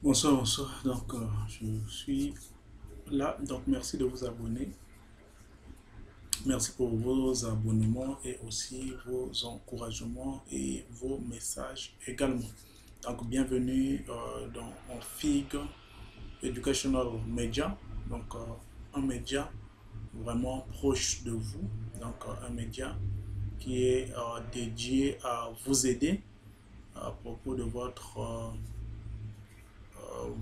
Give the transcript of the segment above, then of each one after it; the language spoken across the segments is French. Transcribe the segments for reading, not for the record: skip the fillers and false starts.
Bonsoir, bonsoir. Donc, je suis là. Donc, merci de vous abonner. Merci pour vos abonnements et aussi vos encouragements et vos messages également. Donc, bienvenue dans mon FIG Educational Media. Donc, un média vraiment proche de vous. Donc, un média qui est dédié à vous aider à propos de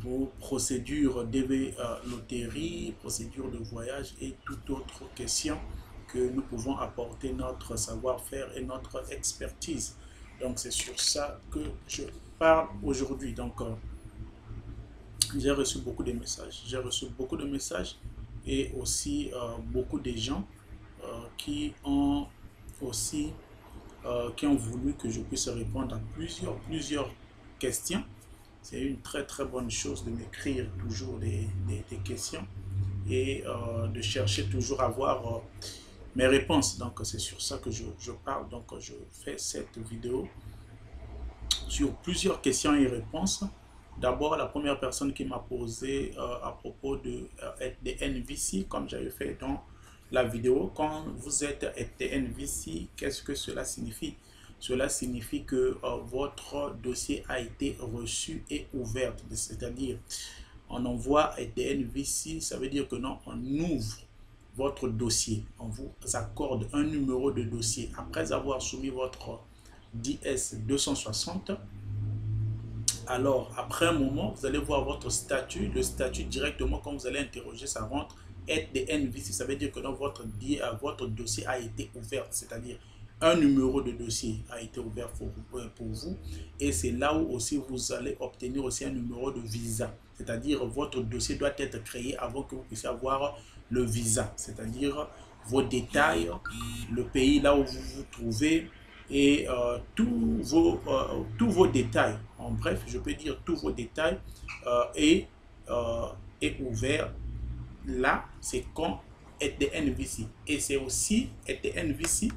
vos procédures DV loterie, procédures de voyage et toute autre question que nous pouvons apporter notre savoir-faire et notre expertise. Donc c'est sur ça que je parle aujourd'hui. Donc j'ai reçu beaucoup de messages. J'ai reçu beaucoup de messages et aussi beaucoup de gens qui ont aussi qui ont voulu que je puisse répondre à plusieurs questions. C'est une très bonne chose de m'écrire toujours des questions et de chercher toujours à avoir mes réponses. Donc c'est sur ça que je parle. Donc je fais cette vidéo sur plusieurs questions et réponses. D'abord, la première personne qui m'a posé à propos des NVC, comme j'avais fait dans la vidéo, quand vous êtes NVC, qu'est-ce que cela signifie? Cela signifie que votre dossier a été reçu et ouvert, c'est-à-dire on envoie des NVC, ça veut dire que non, on ouvre votre dossier, on vous accorde un numéro de dossier après avoir soumis votre DS 260. Alors, après un moment, vous allez voir votre statut. Le statut directement, quand vous allez interroger, ça rentre aide des NVC. Ça veut dire que dans votre dossier a été ouvert, c'est-à-dire un numéro de dossier a été ouvert pour vous. Et c'est là où aussi vous allez obtenir aussi un numéro de visa. C'est-à-dire votre dossier doit être créé avant que vous puissiez avoir le visa. C'est-à-dire vos détails, le pays là où vous vous trouvez, et tous vos détails, en bref, je peux dire tous vos détails est, est ouvert là, c'est quand NVC. Et c'est aussi NVC.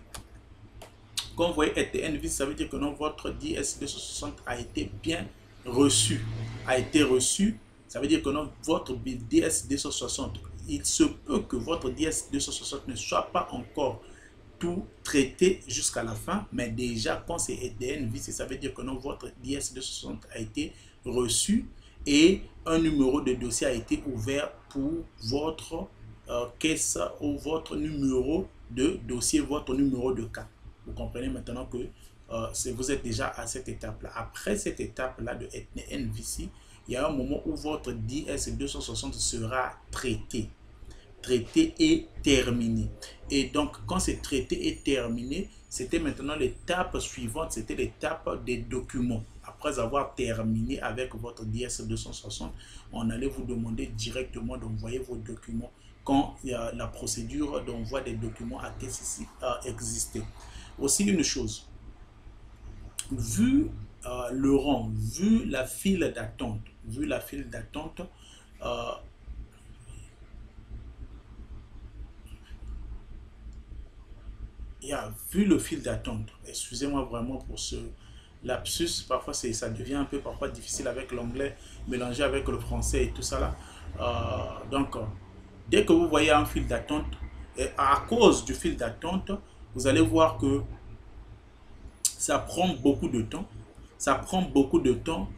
Quand vous voyez NVC, ça veut dire que non, votre DS260 a été bien reçu. A été reçu, ça veut dire que non, votre DS260, il se peut que votre DS260 ne soit pas encore tout traité jusqu'à la fin, mais déjà quand c'est NVC, ça veut dire que non, votre DS260 a été reçu et un numéro de dossier a été ouvert pour votre caisse ou votre numéro de dossier, votre numéro de cas. Vous comprenez maintenant que vous êtes déjà à cette étape-là. Après cette étape-là de NVC, il y a un moment où votre DS260 sera traité et terminé. Et donc, quand c'est traité et terminé, c'était maintenant l'étape suivante, c'était l'étape des documents. Après avoir terminé avec votre DS 260, on allait vous demander directement d'envoyer vos documents quand la procédure d'envoi des documents a existé. Aussi une chose, vu le rang, vu la file d'attente, euh, vu le fil d'attente, excusez-moi vraiment pour ce lapsus, parfois ça devient un peu parfois difficile avec l'anglais mélangé avec le français et tout ça là. Donc, dès que vous voyez un fil d'attente, à cause du fil d'attente, vous allez voir que ça prend beaucoup de temps. Ça prend beaucoup de temps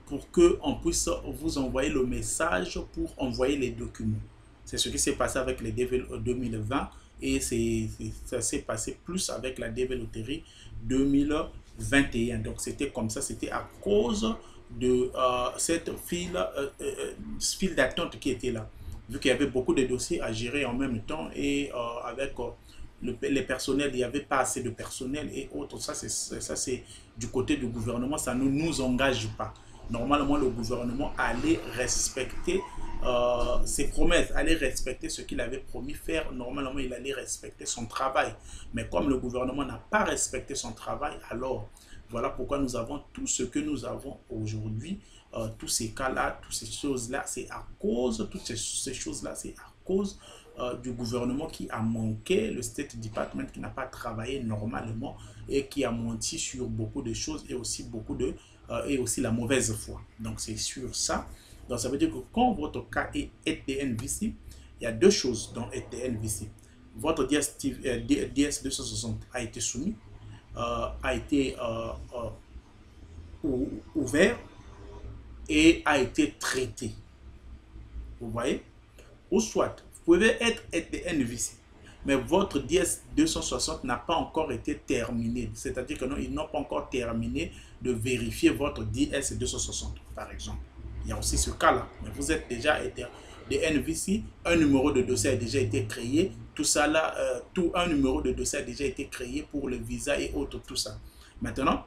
pour qu'on puisse vous envoyer le message pour envoyer les documents. C'est ce qui s'est passé avec les DV 2020 et ça s'est passé plus avec la DV Loterie 2021. Donc c'était comme ça, c'était à cause de cette file d'attente qui était là. Vu qu'il y avait beaucoup de dossiers à gérer en même temps et avec les personnels, il n'y avait pas assez de personnel et autres. Ça, c'est du côté du gouvernement, ça ne nous engage pas. Normalement, le gouvernement allait respecter ses promesses, allait respecter ce qu'il avait promis faire. Normalement, il allait respecter son travail. Mais comme le gouvernement n'a pas respecté son travail, alors voilà pourquoi nous avons tout ce que nous avons aujourd'hui. Tous ces cas-là, toutes ces choses-là, c'est à cause, toutes ces choses-là, c'est à cause du gouvernement qui a manqué, le State Department qui n'a pas travaillé normalement et qui a menti sur beaucoup de choses et aussi beaucoup de et aussi la mauvaise foi. Donc c'est sur ça. Donc ça veut dire que quand votre cas est ETN-VC, il y a deux choses dans ETN-VC. Votre DS260 a été soumis, a été ouvert et a été traité. Vous voyez? Ou soit, vous pouvez être ETN-VC, mais votre DS260 n'a pas encore été terminé. C'est-à-dire que non, ils n'ont pas encore terminé de vérifier votre DS260, par exemple. Il y a aussi ce cas-là. Mais vous êtes déjà ETN-VC, un numéro de dossier a déjà été créé. Tout ça là, un numéro de dossier a déjà été créé pour le visa et autres, tout ça. Maintenant,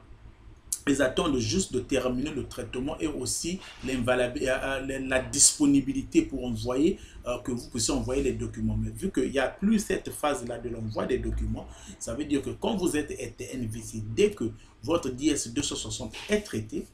ils attendent juste de terminer le traitement et aussi la disponibilité pour envoyer, que vous puissiez envoyer les documents. Mais vu qu'il n'y a plus cette phase-là de l'envoi des documents, ça veut dire que quand vous êtes ETN-VC, dès que votre DS260 est traité,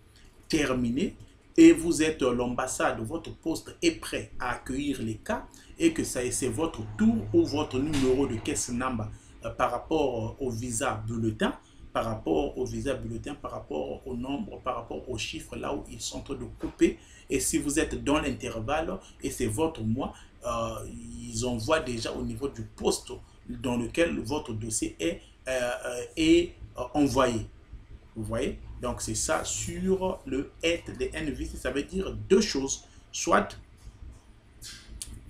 terminé, et vous êtes l'ambassade, votre poste est prêt à accueillir les cas, et que c'est votre tour ou votre numéro de caisse number par rapport au visa bulletin, par rapport au visa bulletin, par rapport au nombre, par rapport aux chiffres, là où ils sont en train de couper. Et si vous êtes dans l'intervalle et c'est votre mois, ils envoient déjà au niveau du poste dans lequel votre dossier est envoyé. Vous voyez? Donc c'est ça sur le ETN-VC. Ça veut dire deux choses. Soit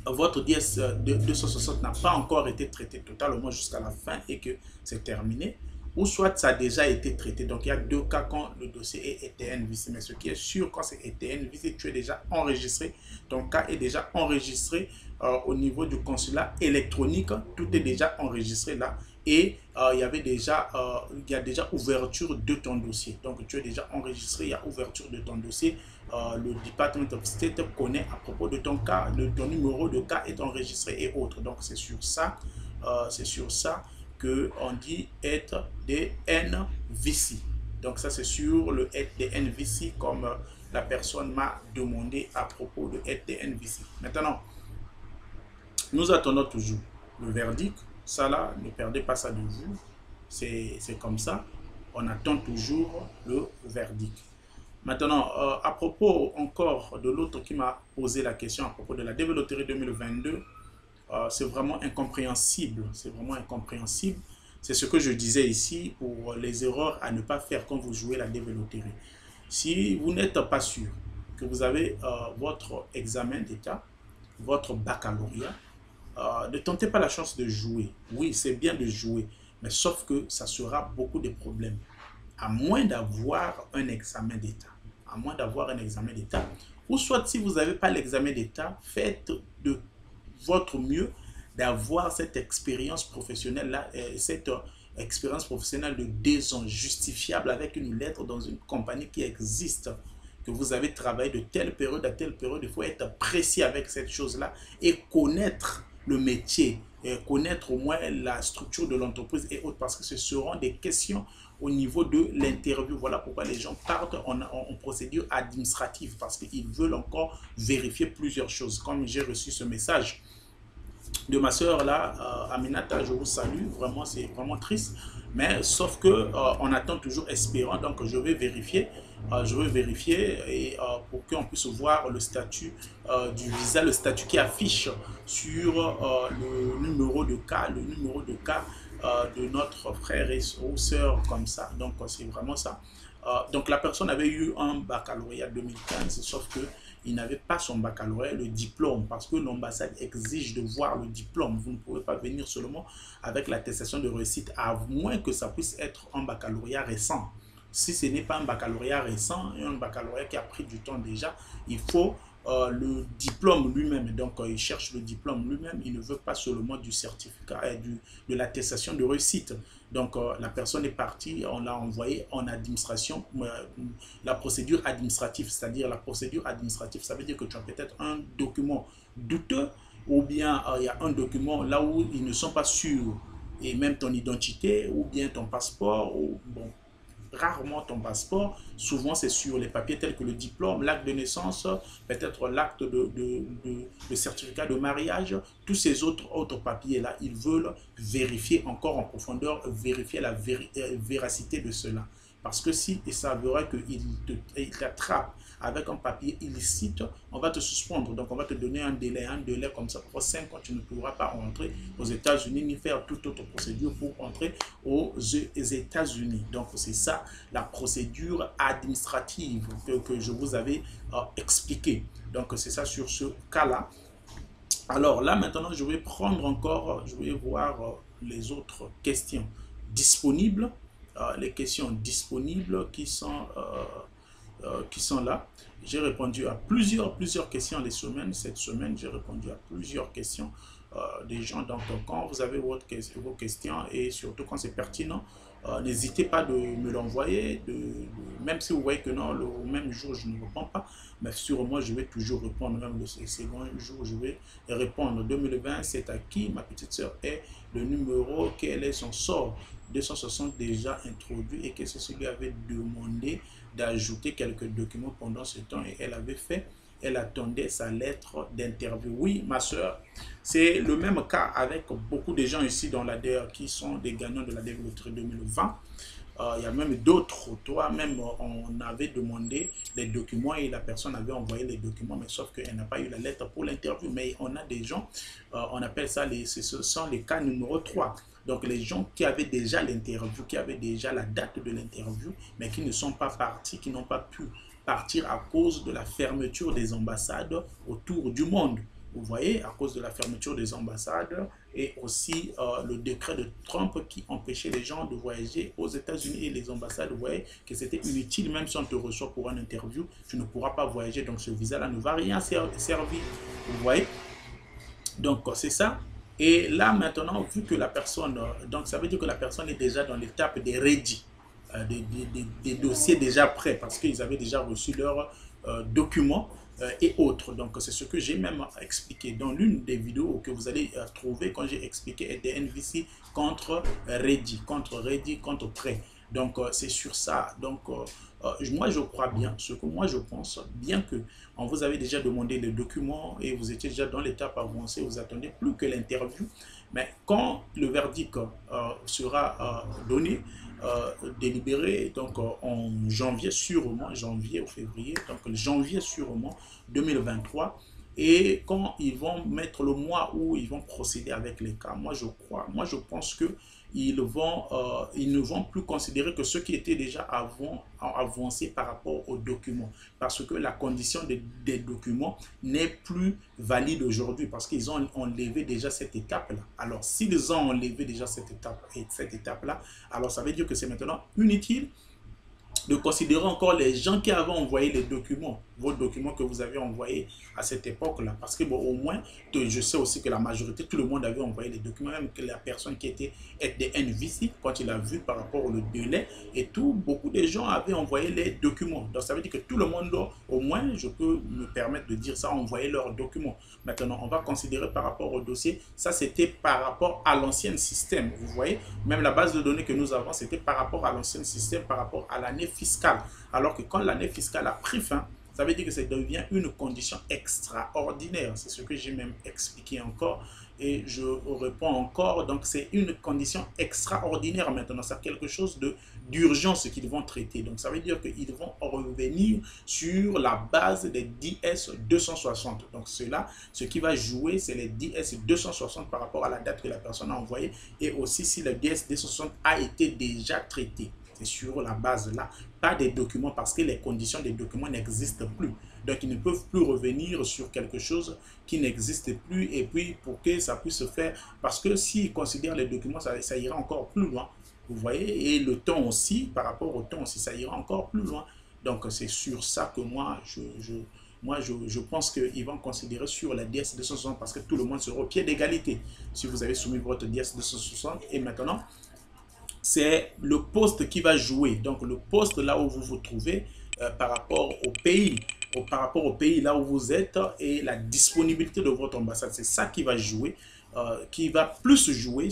votre DS260 n'a pas encore été traité totalement jusqu'à la fin et que c'est terminé, ou soit ça a déjà été traité. Donc il y a deux cas quand le dossier est ETN-VC. Mais ce qui est sûr, quand c'est ETN-VC, tu es déjà enregistré. Ton cas est déjà enregistré au niveau du consulat électronique. Tout est déjà enregistré là. Et il y a déjà ouverture de ton dossier. Donc tu es déjà enregistré, il y a ouverture de ton dossier. Le Department of State connaît à propos de ton cas, ton numéro de cas est enregistré et autres. Donc c'est sur ça qu'on dit ETN-VC. Donc ça c'est sur le ETN-VC comme la personne m'a demandé à propos de ETN-VC. Maintenant, nous attendons toujours le verdict. Ça là, ne perdez pas ça de vue. C'est comme ça. On attend toujours le verdict. Maintenant, à propos encore de l'autre qui m'a posé la question à propos de la DV Loterie 2022, c'est vraiment incompréhensible. C'est vraiment incompréhensible. C'est ce que je disais ici pour les erreurs à ne pas faire quand vous jouez la DV Loterie. Si vous n'êtes pas sûr que vous avez votre examen d'État, votre baccalauréat, ne tentez pas la chance de jouer. Oui, c'est bien de jouer, mais sauf que ça sera beaucoup de problèmes. À moins d'avoir un examen d'État. À moins d'avoir un examen d'État. Ou soit si vous n'avez pas l'examen d'État, faites de votre mieux d'avoir cette expérience professionnelle-là, cette expérience professionnelle de 2 ans justifiable avec une lettre dans une compagnie qui existe, que vous avez travaillé de telle période à telle période. Il faut être précis avec cette chose-là et connaître le métier, connaître au moins la structure de l'entreprise et autres, parce que ce seront des questions au niveau de l'interview. Voilà pourquoi les gens partent en procédure administrative, parce qu'ils veulent encore vérifier plusieurs choses. Comme j'ai reçu ce message de ma soeur là, Aminata, je vous salue, vraiment c'est vraiment triste, mais sauf que on attend toujours espérant, donc je vais vérifier et pour qu'on puisse voir le statut du visa, le statut qui affiche sur le numéro de cas, de notre frère ou sœur comme ça. Donc c'est vraiment ça. Donc la personne avait eu un baccalauréat 2015, sauf que il n'avait pas son baccalauréat, le diplôme, parce que l'ambassade exige de voir le diplôme. Vous ne pouvez pas venir seulement avec l'attestation de réussite, à moins que ça puisse être un baccalauréat récent. Si ce n'est pas un baccalauréat récent, un baccalauréat qui a pris du temps déjà, il faut le diplôme lui-même. Donc, il cherche le diplôme lui-même. Il ne veut pas seulement du certificat, de l'attestation de réussite. Donc, la personne est partie, on l'a envoyé en administration, la procédure administrative. C'est-à-dire, la procédure administrative, ça veut dire que tu as peut-être un document douteux, ou bien il y a un document là où ils ne sont pas sûrs, et même ton identité, ou bien ton passeport, ou bon, rarement ton passeport, souvent c'est sur les papiers tels que le diplôme, l'acte de naissance, peut-être l'acte de certificat de mariage, tous ces autres papiers-là, ils veulent vérifier encore en profondeur, vérifier la véracité de cela. Parce que si il s'avérera qu'il t'attrape avec un papier illicite, on va te suspendre. Donc, on va te donner un délai comme ça. Pour 5 ans, tu ne pourras pas entrer aux États-Unis ni faire toute autre procédure pour entrer aux États-Unis. Donc, c'est ça la procédure administrative que je vous avais expliqué. Donc, c'est ça sur ce cas-là. Alors là, maintenant, je vais prendre encore, je vais voir les autres questions disponibles, les questions disponibles qui sont là. J'ai répondu à plusieurs questions cette semaine, j'ai répondu à plusieurs questions des gens. Donc, quand vous avez vos questions et surtout quand c'est pertinent, n'hésitez pas de me l'envoyer, même si vous voyez que non, le même jour je ne réponds pas, mais sûrement je vais toujours répondre, même le second jour je vais répondre. 2020, c'est à qui ma petite soeur est, le numéro, quel est son sort. 260 déjà introduit et que c'est lui avait demandé d'ajouter quelques documents pendant ce temps et elle avait fait. Elle attendait sa lettre d'interview. Oui, ma soeur, c'est le même cas avec beaucoup de gens ici dans l'ADER qui sont des gagnants de la Loterie 2020. Il y a même d'autres, toi-même, on avait demandé les documents et la personne avait envoyé les documents, mais sauf qu'elle n'a pas eu la lettre pour l'interview. Mais on a des gens, on appelle ça, ce sont les cas numéro 3. Donc les gens qui avaient déjà l'interview, qui avaient déjà la date de l'interview, mais qui ne sont pas partis, qui n'ont pas pu partir à cause de la fermeture des ambassades autour du monde. Vous voyez, à cause de la fermeture des ambassades et aussi le décret de Trump qui empêchait les gens de voyager aux États-Unis et les ambassades, vous voyez que c'était inutile, même si on te reçoit pour une interview, tu ne pourras pas voyager, donc ce visa-là ne va rien servir, vous voyez. Donc c'est ça. Et là maintenant, vu que la personne, donc ça veut dire que la personne est déjà dans l'étape des ready, des dossiers déjà prêts, parce qu'ils avaient déjà reçu leurs documents et autres. Donc c'est ce que j'ai même expliqué dans l'une des vidéos que vous allez trouver quand j'ai expliqué des NVC contre ready, contre prêt. Donc c'est sur ça. Donc moi je crois bien, ce que moi je pense, bien que on vous avait déjà demandé les documents et vous étiez déjà dans l'étape avancée, vous attendez plus que l'interview, mais quand le verdict sera donné, délibéré, donc en janvier sûrement, janvier ou février, donc janvier sûrement 2023, et quand ils vont mettre le mois où ils vont procéder avec les cas, moi je pense que ils ne vont plus considérer que ceux qui étaient déjà avancés par rapport aux documents. Parce que la condition des documents n'est plus valide aujourd'hui parce qu'ils ont enlevé déjà cette étape-là. Alors, s'ils ont enlevé déjà cette étape-là, alors ça veut dire que c'est maintenant inutile de considérer encore les gens qui avaient envoyé les documents, vos documents que vous avez envoyés à cette époque-là. Parce que bon, au moins, je sais aussi que la majorité, tout le monde avait envoyé les documents, même que la personne qui était des NVC, quand il a vu par rapport au délai et tout, beaucoup de gens avaient envoyé les documents. Donc ça veut dire que tout le monde, au moins, je peux me permettre de dire ça, envoyer leurs documents. Maintenant, on va considérer par rapport au dossier, ça c'était par rapport à l'ancien système. Vous voyez, même la base de données que nous avons, c'était par rapport à l'ancien système, par rapport à l'année fiscale. Alors que quand l'année fiscale a pris fin, ça veut dire que ça devient une condition extraordinaire. C'est ce que j'ai même expliqué encore et je réponds encore. Donc, c'est une condition extraordinaire maintenant. C'est quelque chose d'urgence qu'ils vont traiter. Donc, ça veut dire qu'ils vont revenir sur la base des DS 260. Donc, cela, ce qui va jouer, c'est les DS 260 par rapport à la date que la personne a envoyée et aussi si le DS 260 a été déjà traité. C'est sur la base là, pas des documents parce que les conditions des documents n'existent plus. Donc, ils ne peuvent plus revenir sur quelque chose qui n'existe plus et puis pour que ça puisse se faire, parce que s'ils considèrent les documents, ça ira encore plus loin. Vous voyez, et le temps aussi, par rapport au temps aussi, ça ira encore plus loin. Donc, c'est sur ça que moi, je pense qu'ils vont considérer sur la DS 260 parce que tout le monde sera au pied d'égalité. Si vous avez soumis votre DS 260 et maintenant, c'est le poste qui va jouer. Donc, le poste là où vous vous trouvez par rapport au pays, là où vous êtes et la disponibilité de votre ambassade. C'est ça qui va jouer, qui va plus jouer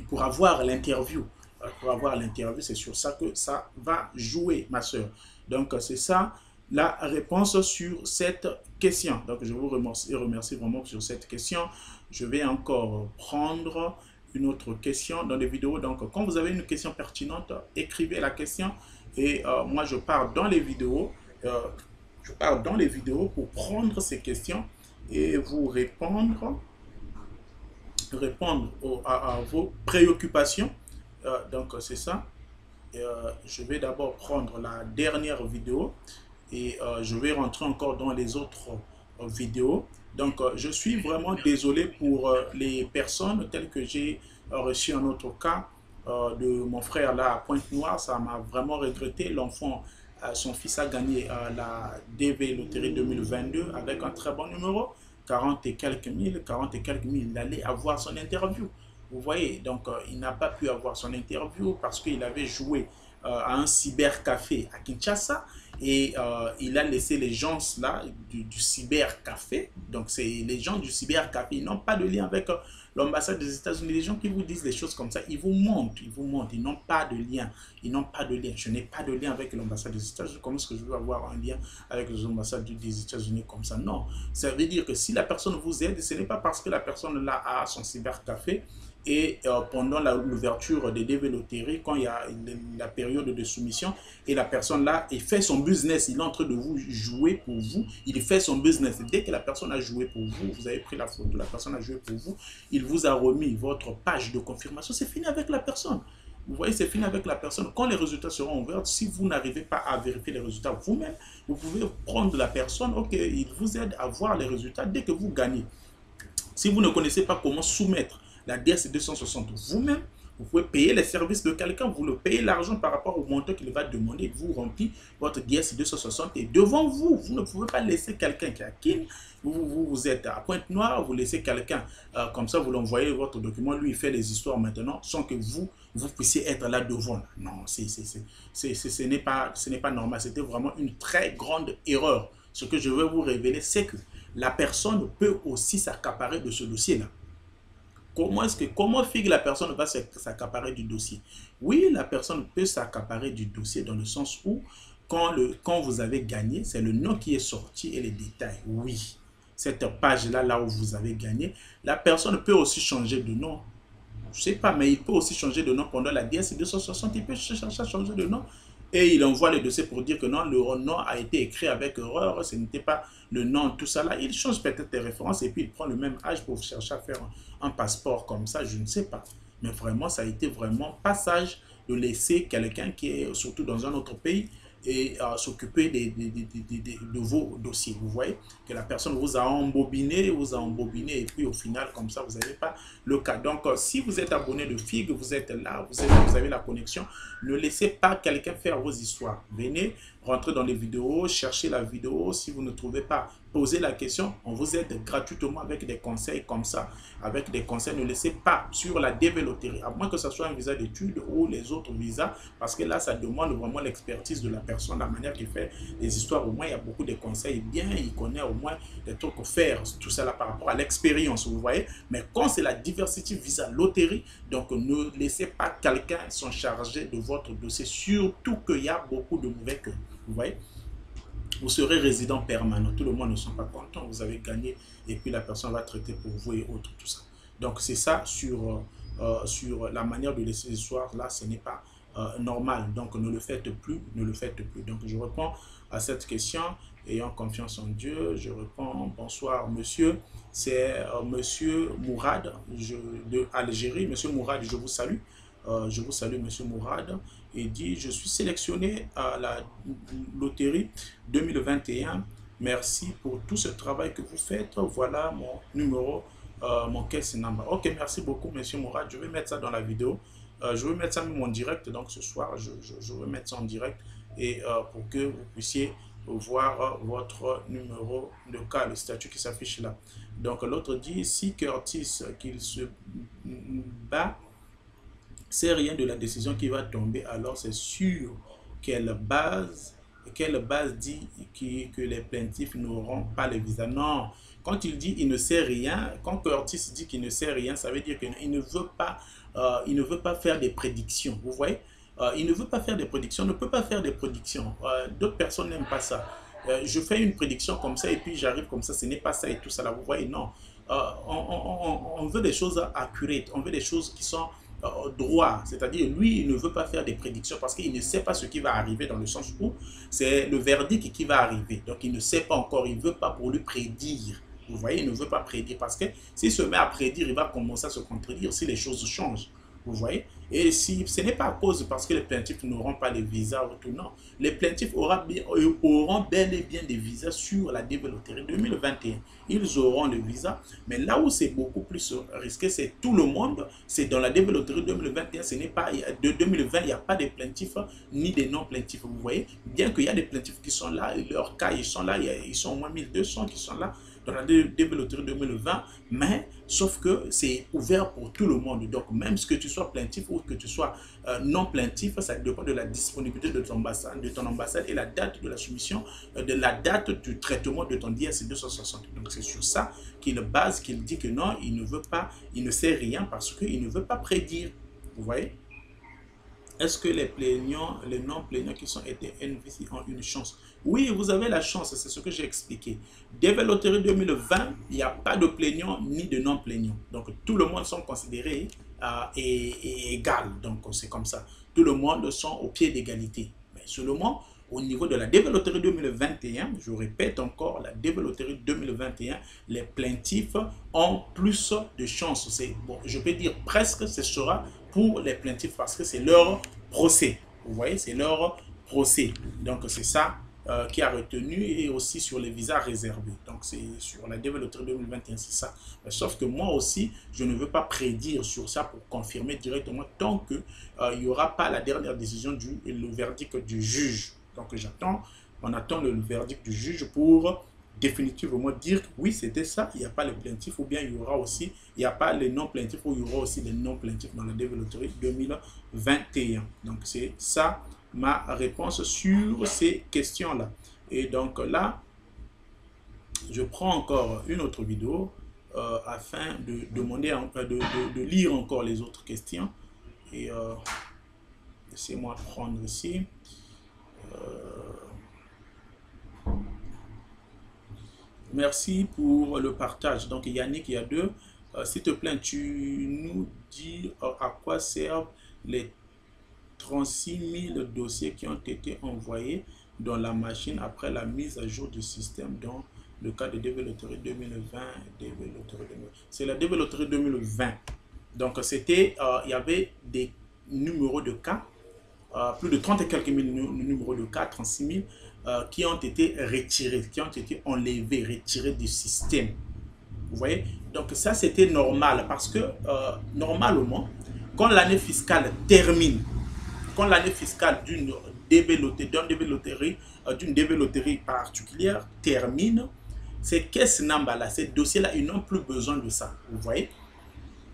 pour avoir l'interview. Pour avoir l'interview, c'est sur ça que ça va jouer, ma soeur. Donc, c'est ça la réponse sur cette question. Donc, je vous remercie vraiment sur cette question. Je vais encore prendre une autre question dans les vidéos. Donc, quand vous avez une question pertinente, écrivez la question et moi, je pars dans les vidéos. Je pars dans les vidéos pour prendre ces questions et vous répondre à vos préoccupations. Donc, c'est ça. Je vais d'abord prendre la dernière vidéo et je vais rentrer encore dans les autres vidéos. Donc, je suis vraiment désolé pour les personnes telles que j'ai reçu un autre cas de mon frère là à Pointe-Noire. Ça m'a vraiment regretté. L'enfant, son fils a gagné la DV Loterie 2022 avec un très bon numéro, 40 et quelques mille, 40 et quelques mille. Il allait avoir son interview. Vous voyez, donc il n'a pas pu avoir son interview parce qu'il avait joué à un cybercafé à Kinshasa et il a laissé les gens là du cybercafé. Donc c'est les gens du cybercafé, ils n'ont pas de lien avec l'ambassade des États-Unis. Les gens qui vous disent des choses comme ça, ils vous mentent, ils n'ont pas de lien, ils n'ont pas de lien. Je n'ai pas de lien avec l'ambassade des États-Unis. Comment est-ce que je veux avoir un lien avec les ambassades des États-Unis comme ça? Non, ça veut dire que si la personne vous aide, ce n'est pas parce que la personne là a son cybercafé. Et pendant l'ouverture des DV Loterie, quand il y a la période de soumission, et la personne là, il fait son business, il est en train de vous jouer pour vous, il fait son business. Dès que la personne a joué pour vous, vous avez pris la photo, la personne a joué pour vous, il vous a remis votre page de confirmation, c'est fini avec la personne. Vous voyez, c'est fini avec la personne. Quand les résultats seront ouverts, si vous n'arrivez pas à vérifier les résultats vous-même, vous pouvez prendre la personne, ok, il vous aide à voir les résultats dès que vous gagnez. Si vous ne connaissez pas comment soumettre la DSC 260 vous-même, vous pouvez payer les services de quelqu'un, vous le payez l'argent par rapport au montant qu'il va demander, vous remplissez votre DSC 260 et devant vous, vous ne pouvez pas laisser quelqu'un qui a Kin, vous êtes à Pointe-Noire, vous laissez quelqu'un comme ça, vous l'envoyez votre document, lui il fait les histoires maintenant sans que vous puissiez être là devant. Non, ce n'est pas normal, c'était vraiment une très grande erreur. Ce que je veux vous révéler, c'est que la personne peut aussi s'accaparer de ce dossier-là. Comment fait que la personne va s'accaparer du dossier? Oui, la personne peut s'accaparer du dossier dans le sens où quand vous avez gagné, c'est le nom qui est sorti et les détails. Oui, cette page-là, là où vous avez gagné, la personne peut aussi changer de nom. Je ne sais pas, mais il peut aussi changer de nom pendant la DSC 260, il peut chercher à changer de nom. Et il envoie le dossier pour dire que non, le nom a été écrit avec erreur, ce n'était pas le nom, tout ça là. Il change peut-être les références et puis il prend le même âge pour chercher à faire un passeport comme ça, je ne sais pas. Mais vraiment, ça a été vraiment pas sage de laisser quelqu'un qui est surtout dans un autre pays et s'occuper de vos dossiers. Vous voyez que la personne vous a embobiné, et puis au final, comme ça, vous n'avez pas le cas. Donc, si vous êtes abonné de FIG, vous êtes là, vous avez la connexion, ne laissez pas quelqu'un faire vos histoires. Venez, rentrez dans les vidéos, cherchez la vidéo. Si vous ne trouvez pas, posez la question. On vous aide gratuitement avec des conseils comme ça. Avec des conseils, ne laissez pas sur la DV Loterie, à moins que ce soit un visa d'études ou les autres visas, parce que là, ça demande vraiment l'expertise de la personne, la manière qu'il fait les histoires. Au moins, il y a beaucoup de conseils bien, il connaît au moins des trucs à faire, tout ça là par rapport à l'expérience, vous voyez. Mais quand c'est la diversité visa loterie, donc ne laissez pas quelqu'un s'en charger de votre dossier, surtout qu'il y a beaucoup de mauvais cœurs, vous voyez. Vous serez résident permanent, tout le monde ne sont pas contents, vous avez gagné et puis la personne va traiter pour vous et autres, tout ça. Donc c'est ça sur la manière de laisser l'histoire, là ce n'est pas normal, donc ne le faites plus, ne le faites plus. Donc je réponds à cette question, ayant confiance en Dieu, je réponds bonsoir monsieur, c'est monsieur Mourad de Algérie. Monsieur Mourad, je vous salue. Je vous salue, monsieur Mourad. Il dit, je suis sélectionné à la loterie 2021. Merci pour tout ce travail que vous faites. Voilà mon numéro, mon caisse number. Ok, merci beaucoup, monsieur Mourad. Je vais mettre ça dans la vidéo. Je vais mettre ça même en direct. Donc ce soir, je vais mettre ça en direct et pour que vous puissiez voir votre numéro de cas, le statut qui s'affiche là. Donc l'autre dit, si Curtis qu'il se bat, c'est rien de la décision qui va tomber, alors c'est sûr quelle base dit que les plaintifs n'auront pas les visas. Non, quand il dit il ne sait rien, quand Curtis dit qu'il ne sait rien, ça veut dire qu'il ne veut pas faire des prédictions, vous voyez. Il ne veut pas faire des prédictions, ne peut pas faire des prédictions. D'autres personnes n'aiment pas ça. Je fais une prédiction comme ça et puis j'arrive comme ça, ce n'est pas ça et tout ça là, vous voyez, non. on veut des choses accurées, on veut des choses qui sont droit, c'est-à-dire lui, il ne veut pas faire des prédictions parce qu'il ne sait pas ce qui va arriver dans le sens où c'est le verdict qui va arriver. Donc il ne sait pas encore, il ne veut pas pour lui prédire. Vous voyez, il ne veut pas prédire parce que s'il se met à prédire, il va commencer à se contredire si les choses changent. Vous voyez? Et si ce n'est pas à cause parce que les plaintifs n'auront pas de visa ou tout, non. Les plaintifs auront bel et bien des visas sur la DV Loterie 2021. Ils auront le visa, mais là où c'est beaucoup plus risqué, c'est tout le monde. C'est dans la DV Loterie 2021, ce n'est pas de 2020, il n'y a pas de plaintifs ni de non-plaintifs. Vous voyez? Bien qu'il y a des plaintifs qui sont là, leurs cas, ils sont là, ils sont au moins 1200 qui sont là dans la DV Loterie 2020, mais sauf que c'est ouvert pour tout le monde. Donc, même ce que tu sois plaintif ou que tu sois non plaintif, ça dépend de la disponibilité de ton ambassade et la date de la soumission, de la date du traitement de ton DS 260. Donc, c'est sur ça qu'il base, qu'il dit que non, il ne veut pas, il ne sait rien parce qu'il ne veut pas prédire. Vous voyez? Est-ce que les plaignants, les non-plaignants qui sont été NVC ont une chance? Oui, vous avez la chance, c'est ce que j'ai expliqué. DV Loterie 2020, il n'y a pas de plaignants ni de non-plaignants. Donc, tout le monde sont considérés égal. Donc, c'est comme ça. Tout le monde sont au pied d'égalité. Mais seulement, au niveau de la DV Loterie 2021, je répète encore, la DV Loterie 2021, les plaintifs ont plus de chances. Bon, je peux dire presque, ce sera pour les plaintifs parce que c'est leur procès. Vous voyez, c'est leur procès. Donc, c'est ça qui a retenu et aussi sur les visas réservés. Donc, c'est sur la DV Loterie 2021, c'est ça. Sauf que moi aussi, je ne veux pas prédire sur ça pour confirmer directement tant qu'il n'y aura pas la dernière décision, le verdict du juge. Donc, on attend le verdict du juge pour définitivement dire que oui, c'était ça, il n'y a pas les plaintifs, ou bien il y aura aussi, il n'y a pas les non-plaintifs, ou il y aura aussi les non-plaintifs dans la DV Loterie 2021. Donc, c'est ça ma réponse sur ces questions-là. Et donc là, je prends encore une autre vidéo afin de demander, de lire encore les autres questions. Et laissez-moi prendre ici. Merci pour le partage. Donc Yannick, il y a deux. S'il te plaît, tu nous dis à quoi servent les 36 000 dossiers qui ont été envoyés dans la machine après la mise à jour du système dans le cas de DV Loterie 2020. C'est la DV Loterie 2020. Donc c'était, il y avait des numéros de cas, plus de 30 et quelques mille numéros de cas, 36 000, qui ont été retirés, qui ont été enlevés, retirés du système. Vous voyez? Donc ça, c'était normal parce que normalement, quand l'année fiscale termine, quand l'année fiscale d'une DV Loterie particulière termine, ces caisses NAMBA-là, ces dossiers-là, ils n'ont plus besoin de ça. Vous voyez?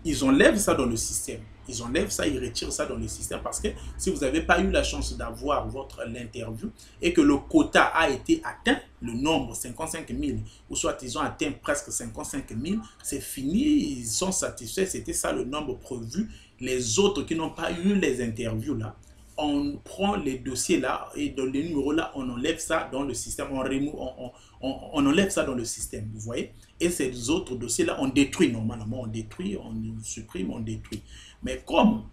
Ils enlèvent ça dans le système. Ils enlèvent ça, ils retirent ça dans le système parce que si vous n'avez pas eu la chance d'avoir l'interview et que le quota a été atteint, le nombre 55 000, ou soit ils ont atteint presque 55 000, c'est fini, ils sont satisfaits, c'était ça le nombre prévu. Les autres qui n'ont pas eu les interviews là, on prend les dossiers là et dans les numéros là, on enlève ça dans le système, on enlève ça dans le système, vous voyez. Et ces autres dossiers là, on détruit normalement, on détruit, on supprime, on détruit. Mais comme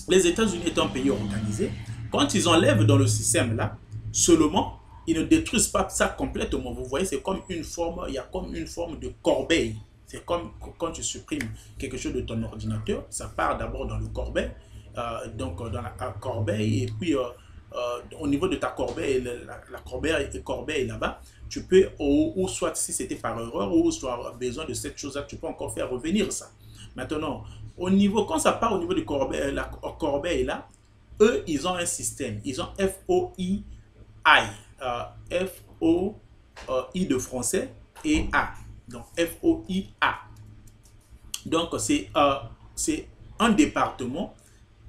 les États-Unis étant un pays organisé, quand ils enlèvent dans le système là, seulement, ils ne détruisent pas ça complètement. Vous voyez, c'est comme une forme, il y a comme une forme de corbeille. C'est comme quand tu supprimes quelque chose de ton ordinateur, ça part d'abord dans le corbeille, donc dans la corbeille, et puis au niveau de ta corbeille, la corbeille là-bas, tu peux, ou soit si c'était par erreur, ou soit besoin de cette chose-là, tu peux encore faire revenir ça. Maintenant, au niveau, quand ça part au niveau du corbeille, la corbeille là, eux, ils ont un système, ils ont FOI, FOI de français et A. Donc FOIA. Donc c'est un département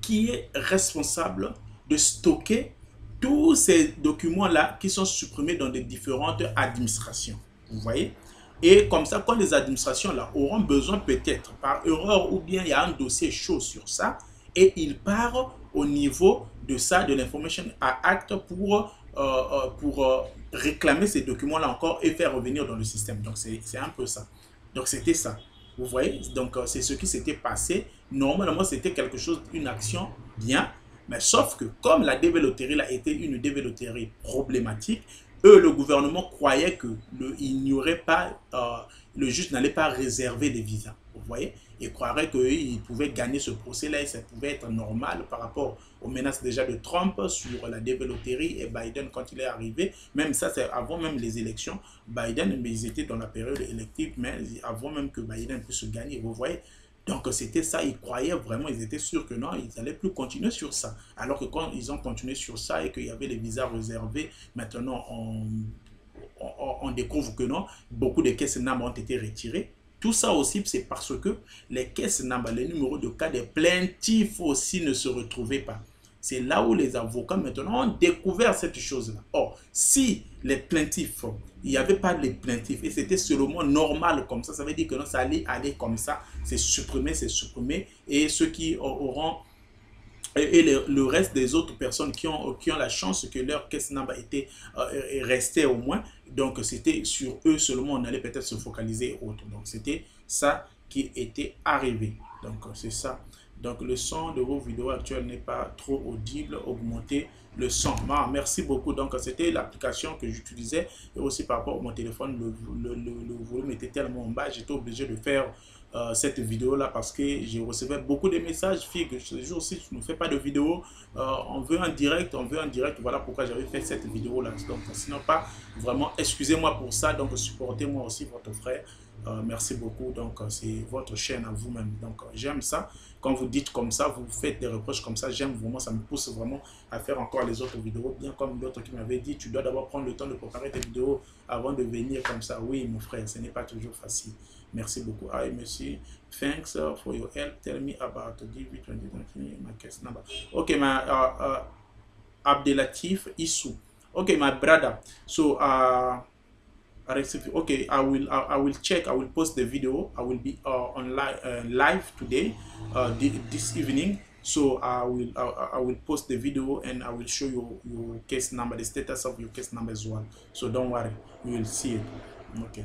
qui est responsable de stocker tous ces documents-là qui sont supprimés dans des différentes administrations. Vous voyez? Et comme ça, quand les administrations-là auront besoin peut-être par erreur ou bien il y a un dossier chaud sur ça, et ils partent au niveau de ça, de l'Information Act pour réclamer ces documents-là encore et faire revenir dans le système. Donc, c'est un peu ça. Donc c'était ça. Vous voyez, donc c'est ce qui s'était passé. Normalement, c'était quelque chose, une action bien, mais sauf que comme la DV-loterie a été une DV-loterie problématique, eux, le gouvernement croyait que il n'y aurait pas, le juge n'allait pas réserver des visas. Vous voyez, ils croiraient qu'ils pouvaient gagner ce procès-là et ça pouvait être normal par rapport aux menaces déjà de Trump sur la DV-loterie et Biden quand il est arrivé. Même ça, c'est avant même les élections. Biden, mais ils étaient dans la période élective, mais avant même que Biden puisse gagner, vous voyez. Donc c'était ça, ils croyaient vraiment, ils étaient sûrs que non, ils n'allaient plus continuer sur ça. Alors que quand ils ont continué sur ça et qu'il y avait les visas réservés, maintenant on découvre que non, beaucoup de caisses NAM ont été retirées. Tout ça aussi, c'est parce que les caisses NAM, les numéros de cas des plaintifs aussi ne se retrouvaient pas. C'est là où les avocats maintenant ont découvert cette chose-là. Or, si les plaintifs, il n'y avait pas de plaintifs et c'était seulement normal comme ça veut dire que non, ça allait aller comme ça, c'est supprimé. Et ceux qui auront et le reste des autres personnes qui ont la chance que leur caisse n'a été restée au moins, donc c'était sur eux seulement, on allait peut-être se focaliser autre. Donc c'était ça qui était arrivé. Donc c'est ça. Donc le son de vos vidéos actuelles n'est pas trop audible, augmentez le son. Merci beaucoup. Donc c'était l'application que j'utilisais et aussi par rapport à mon téléphone, le volume était tellement bas, j'étais obligé de faire cette vidéo là parce que j'ai reçu beaucoup de messages, filles, que ce jour-ci tu ne fais pas de vidéo, on veut un direct, voilà pourquoi j'avais fait cette vidéo là. Donc sinon pas vraiment, excusez-moi pour ça, donc supportez-moi aussi votre frère. Merci beaucoup, donc c'est votre chaîne à vous-même, donc j'aime ça quand vous dites comme ça, vous faites des reproches comme ça, j'aime vraiment, ça me pousse vraiment à faire encore les autres vidéos, bien comme l'autre qui m'avait dit tu dois d'abord prendre le temps de préparer tes vidéos avant de venir comme ça. Oui mon frère, ce n'est pas toujours facile. Merci beaucoup. Hi, merci. Thanks for your help. Tell me about the DV2020, my case number. Okay, my Abdelatif Issou. Okay, my brother. So, okay, I will check. I will post the video. I will be on live today, this evening. So I will post the video and I will show you your case number, the status of your case number as well. So don't worry, you will see it. Okay.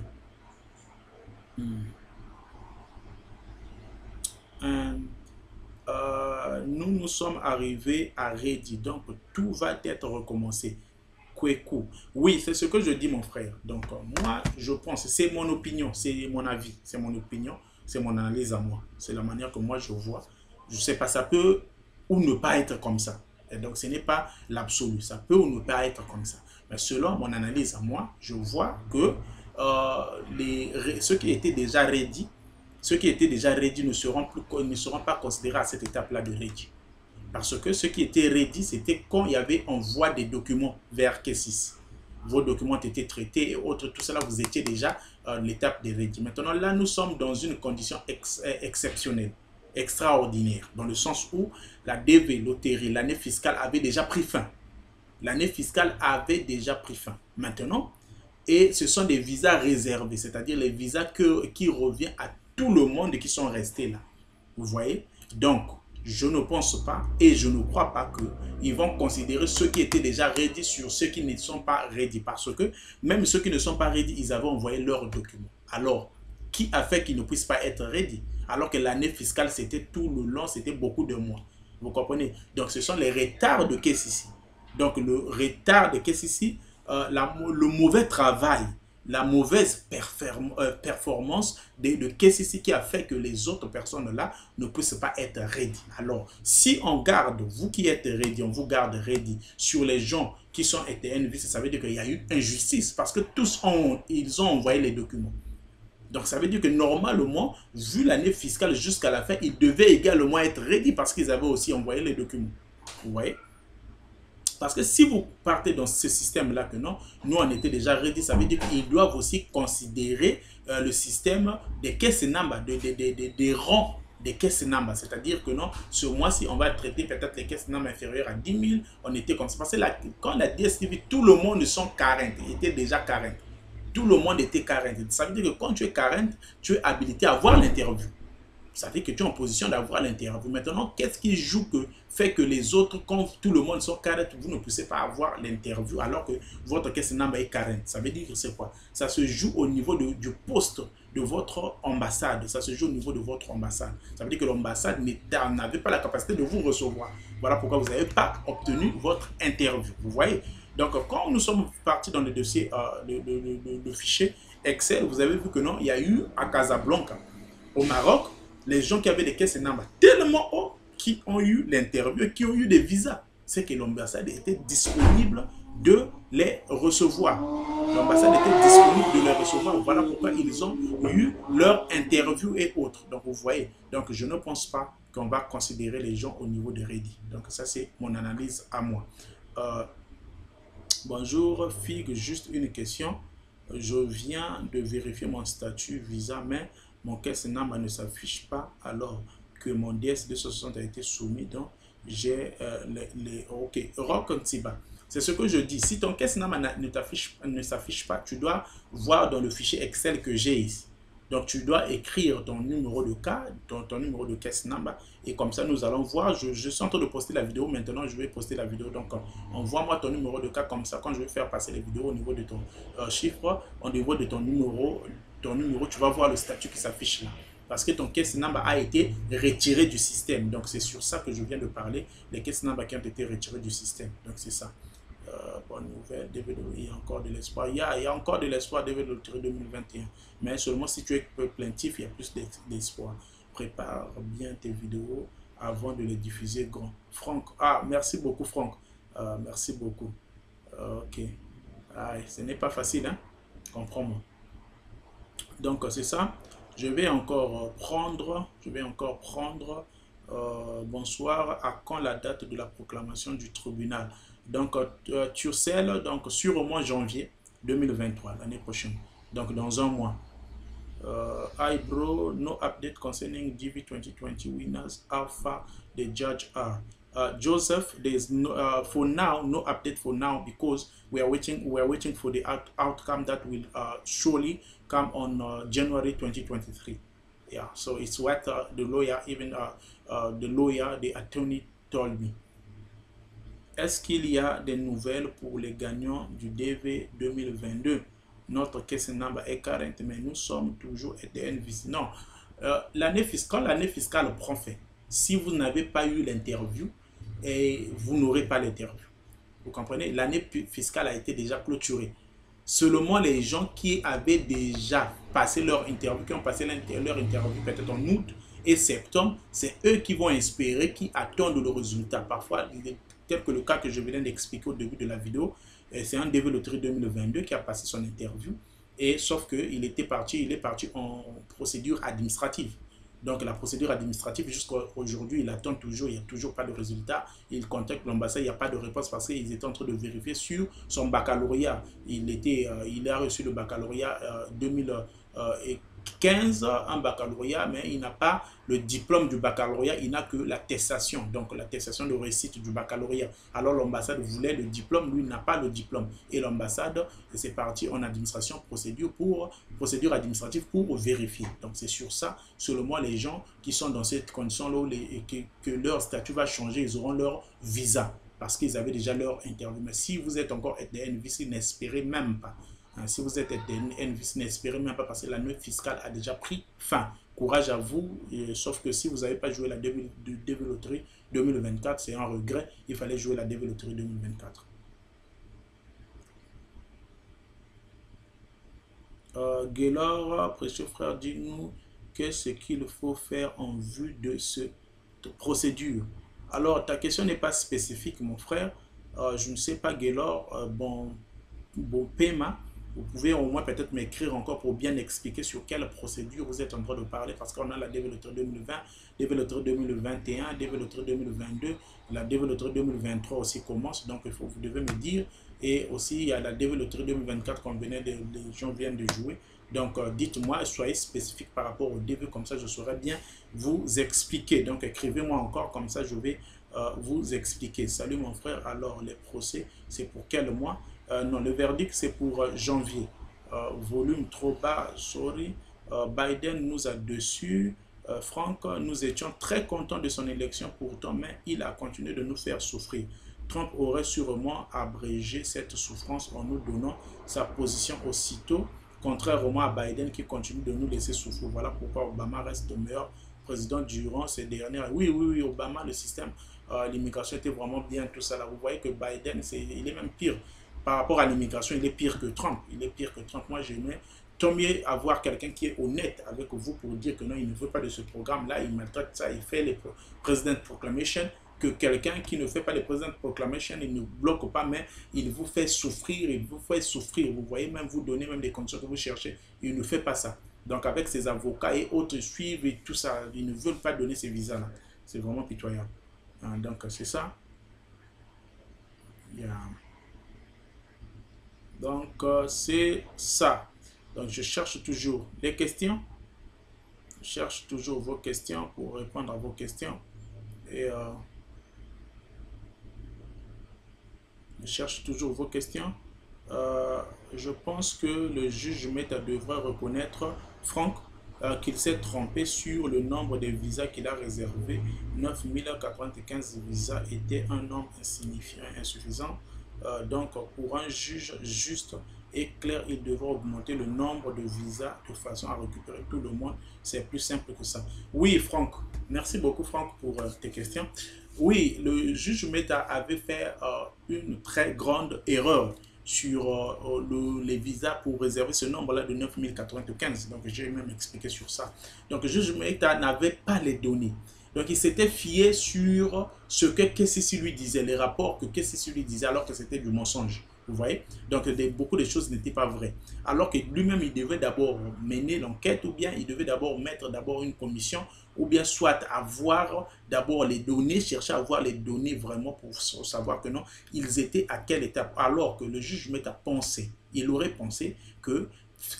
Nous sommes arrivés à Ready, donc tout va être recommencé. Kweku. Oui, c'est ce que je dis mon frère. Donc moi je pense, c'est mon opinion, c'est mon avis, c'est mon opinion, c'est mon analyse à moi, c'est la manière que moi je vois. Je sais pas, ça peut ou ne pas être comme ça. Et donc ce n'est pas l'absolu, ça peut ou ne pas être comme ça. Mais selon mon analyse à moi, je vois que ceux qui étaient déjà ready, ne seront pas considérés à cette étape-là de ready. Parce que ceux qui étaient ready, c'était quand il y avait envoi des documents vers K6. Vos documents ont été traités et autres, tout cela, vous étiez déjà l'étape de ready. Maintenant, là, nous sommes dans une condition exceptionnelle, extraordinaire, dans le sens où la DV, loterie, l'année fiscale avait déjà pris fin. L'année fiscale avait déjà pris fin. Maintenant, et ce sont des visas réservés, c'est-à-dire les visas qui reviennent à tout le monde qui sont restés là. Vous voyez? Donc, je ne pense pas et je ne crois pas qu'ils vont considérer ceux qui étaient déjà ready sur ceux qui ne sont pas ready. Parce que même ceux qui ne sont pas ready, ils avaient envoyé leurs documents. Alors, qui a fait qu'ils ne puissent pas être ready? Alors que l'année fiscale, c'était tout le long, c'était beaucoup de mois. Vous comprenez? Donc, ce sont les retards de KCC. Donc, le retard de KCC, le mauvais travail, la mauvaise performance de KCC qui a fait que les autres personnes là ne puissent pas être ready. Alors, si on garde, vous qui êtes ready, on vous garde ready sur les gens qui sont ETN, ça veut dire qu'il y a eu injustice parce que tous ils ont envoyé les documents. Donc, ça veut dire que normalement, vu l'année fiscale jusqu'à la fin, ils devaient également être ready parce qu'ils avaient aussi envoyé les documents. Vous voyez? Parce que si vous partez dans ce système-là que non, nous on était déjà ready, ça veut dire qu'ils doivent aussi considérer le système des caisses number, des rangs des caisses number. C'est-à-dire que non, ce mois-ci, on va traiter peut-être les caisses number inférieures à 10 000. On était comme ça. Parce que quand la DSTV, tout le monde sont 40, était déjà 40. Tout le monde était 40. Ça veut dire que quand tu es 40, tu es habilité à voir l'interview. Ça veut dire que tu es en position d'avoir l'interview. Maintenant, qu'est-ce qui joue fait que les autres, quand tout le monde sont 40, vous ne poussez pas avoir l'interview alors que votre caisse number est 40? Ça veut dire que c'est quoi? Ça se joue au niveau du poste de votre ambassade. Ça se joue au niveau de votre ambassade. Ça veut dire que l'ambassade n'avait pas la capacité de vous recevoir. Voilà pourquoi vous n'avez pas obtenu votre interview. Vous voyez? Donc, quand nous sommes partis dans le dossier, le fichier Excel, vous avez vu que non, il y a eu à Casablanca, au Maroc, les gens qui avaient des caisses et numbers tellement hauts qui ont eu l'interview, qui ont eu des visas. C'est que l'ambassade était disponible de les recevoir. L'ambassade était disponible de les recevoir. Voilà pourquoi ils ont eu leur interview et autres. Donc, vous voyez, donc je ne pense pas qu'on va considérer les gens au niveau de Ready. Donc, ça, c'est mon analyse à moi. Bonjour, Fig, juste une question. Je viens de vérifier mon statut Visa, mais mon caisse number ne s'affiche pas alors que mon DS260 a été soumis. Donc, j'ai OK, Rock Tiba. C'est ce que je dis. Si ton caisse number ne s'affiche pas, tu dois voir dans le fichier Excel que j'ai ici. Donc, tu dois écrire ton numéro de cas, ton numéro de caisse number. Et comme ça, nous allons voir. Je suis en train de poster la vidéo. Maintenant, je vais poster la vidéo. Donc, envoie-moi ton numéro de cas comme ça. Quand je vais faire passer les vidéos au niveau de ton chiffre, au niveau de ton numéro, tu vas voir le statut qui s'affiche là. Parce que ton caisse number a été retiré du système. Donc, c'est sur ça que je viens de parler. Les caisses number qui ont été retirées du système. Donc, c'est ça. Bonne nouvelle, il y a encore de l'espoir. Il y a encore de l'espoir de Loterie 2021. Mais seulement si tu es plaintif, il y a plus d'espoir. Prépare bien tes vidéos avant de les diffuser grand. Franck, merci beaucoup Franck. Merci beaucoup. Ok. Ce n'est pas facile, hein? Comprends-moi. Donc, c'est ça. Je vais encore prendre. Bonsoir. À quand la date de la proclamation du tribunal? Donc, Turcell, donc sur au mois janvier 2023, l'année prochaine. Donc, dans un mois. Hi bro, no update concerning DV 2020 winners. How far the judge are? Joseph, there's no for now no update for now because we are waiting for the outcome that will surely come on January 2023. Yeah, so it's what the lawyer, even the attorney told me. Est-ce qu'il y a des nouvelles pour les gagnants du DV 2022? Notre caisse number est 40, mais nous sommes toujours EDNVC. Non, l'année fiscale prend fin. Si vous n'avez pas eu l'interview, vous n'aurez pas l'interview. Vous comprenez? L'année fiscale a été déjà clôturée. Seulement les gens qui avaient déjà passé leur interview, qui ont passé leur interview peut-être en août et septembre, c'est eux qui vont espérer, qui attendent le résultat. Parfois, tel que le cas que je venais d'expliquer au début de la vidéo, c'est un DV Loterie 2022 qui a passé son interview, et sauf qu'il est parti en procédure administrative. Donc la procédure administrative, jusqu'à aujourd'hui, il attend toujours, il n'y a toujours pas de résultat. Il contacte l'ambassade, il n'y a pas de réponse parce qu'ils étaient en train de vérifier sur son baccalauréat. Il a reçu le baccalauréat 2015, un baccalauréat, mais il n'a pas le diplôme du baccalauréat, il n'a que l'attestation, donc l'attestation de réussite du baccalauréat. Alors l'ambassade voulait le diplôme, lui n'a pas le diplôme. Et l'ambassade, c'est parti en administration, procédure administrative pour vérifier. Donc c'est sur ça, seulement les gens qui sont dans cette condition-là, que leur statut va changer, ils auront leur visa, parce qu'ils avaient déjà leur interview. Mais si vous êtes encore EDNVC, n'espérez même pas. Si vous êtes EDNVC, n'espérez même pas parce que l'année fiscale a déjà pris fin. Courage à vous, sauf que si vous n'avez pas joué la DV Loterie 2024, c'est un regret. Il fallait jouer la DV Loterie 2024. Gaylor, précieux frère, dis-nous qu'est-ce qu'il faut faire en vue de cette procédure. Alors, ta question n'est pas spécifique, mon frère. Je ne sais pas, Gaylor. Bon paiement. Vous pouvez au moins peut-être m'écrire encore pour bien expliquer sur quelle procédure vous êtes en train de parler, parce qu'on a la DV Loterie 2020, DV Loterie 2021, DV Loterie 2022, la DV Loterie 2023 aussi commence, donc vous devez me dire. Et aussi il y a la DV Loterie 2024 qu'on venait les gens viennent de jouer. Donc dites-moi, soyez spécifique par rapport au DV, comme ça je saurais bien vous expliquer. Donc écrivez-moi encore, comme ça je vais vous expliquer. Salut mon frère, alors les procès c'est pour quel mois? Non, le verdict c'est pour janvier. Volume trop bas, sorry. Biden nous a dessus. Franck, nous étions très contents de son élection pourtant, mais il a continué de nous faire souffrir. Trump aurait sûrement abrégé cette souffrance en nous donnant sa position aussitôt contrairement à Biden qui continue de nous laisser souffrir. Voilà pourquoi Obama reste le meilleur président durant ces dernières. Oui, oui, oui, Obama, le système, l'immigration était vraiment bien, tout ça là. Vous voyez que Biden, il est même pire. Par rapport à l'immigration, il est pire que Trump. Il est pire que Trump. Moi, j'aimerais tant mieux avoir quelqu'un qui est honnête avec vous pour dire que non, il ne veut pas de ce programme-là, il maltraite ça, il fait les President Proclamation, que quelqu'un qui ne fait pas les President Proclamation, il ne bloque pas, mais il vous fait souffrir, il vous fait souffrir. Vous voyez, même vous donner même les conditions que vous cherchez, il ne fait pas ça. Donc avec ses avocats et autres suivent et tout ça, ils ne veulent pas donner ces visas-là. C'est vraiment pitoyable. Donc c'est ça. Yeah. Donc c'est ça. Donc je cherche toujours les questions. Je cherche toujours vos questions pour répondre à vos questions. Et je cherche toujours vos questions. Je pense que le juge Mehta devrait reconnaître, Franck, qu'il s'est trompé sur le nombre de visas qu'il a réservés. 9095 visas était un nombre insignifiant, insuffisant. Donc, pour un juge juste et clair, il devrait augmenter le nombre de visas de façon à récupérer tout le monde. C'est plus simple que ça. Oui, Franck. Merci beaucoup, Franck, pour tes questions. Oui, le juge Mehta avait fait une très grande erreur sur les visas pour réserver ce nombre-là de 9095. Donc, j'ai même expliqué sur ça. Donc, le juge Mehta n'avait pas les données. Donc, il s'était fié sur ce que KCC lui disait, les rapports que KCC lui disait, alors que c'était du mensonge. Vous voyez? Donc, beaucoup de choses n'étaient pas vraies. Alors que lui-même, il devait d'abord mener l'enquête, ou bien il devait d'abord mettre d'abord une commission, ou bien soit avoir d'abord les données, chercher à avoir les données vraiment pour savoir que non, ils étaient à quelle étape. Alors que le juge Mehta pensé, il aurait pensé que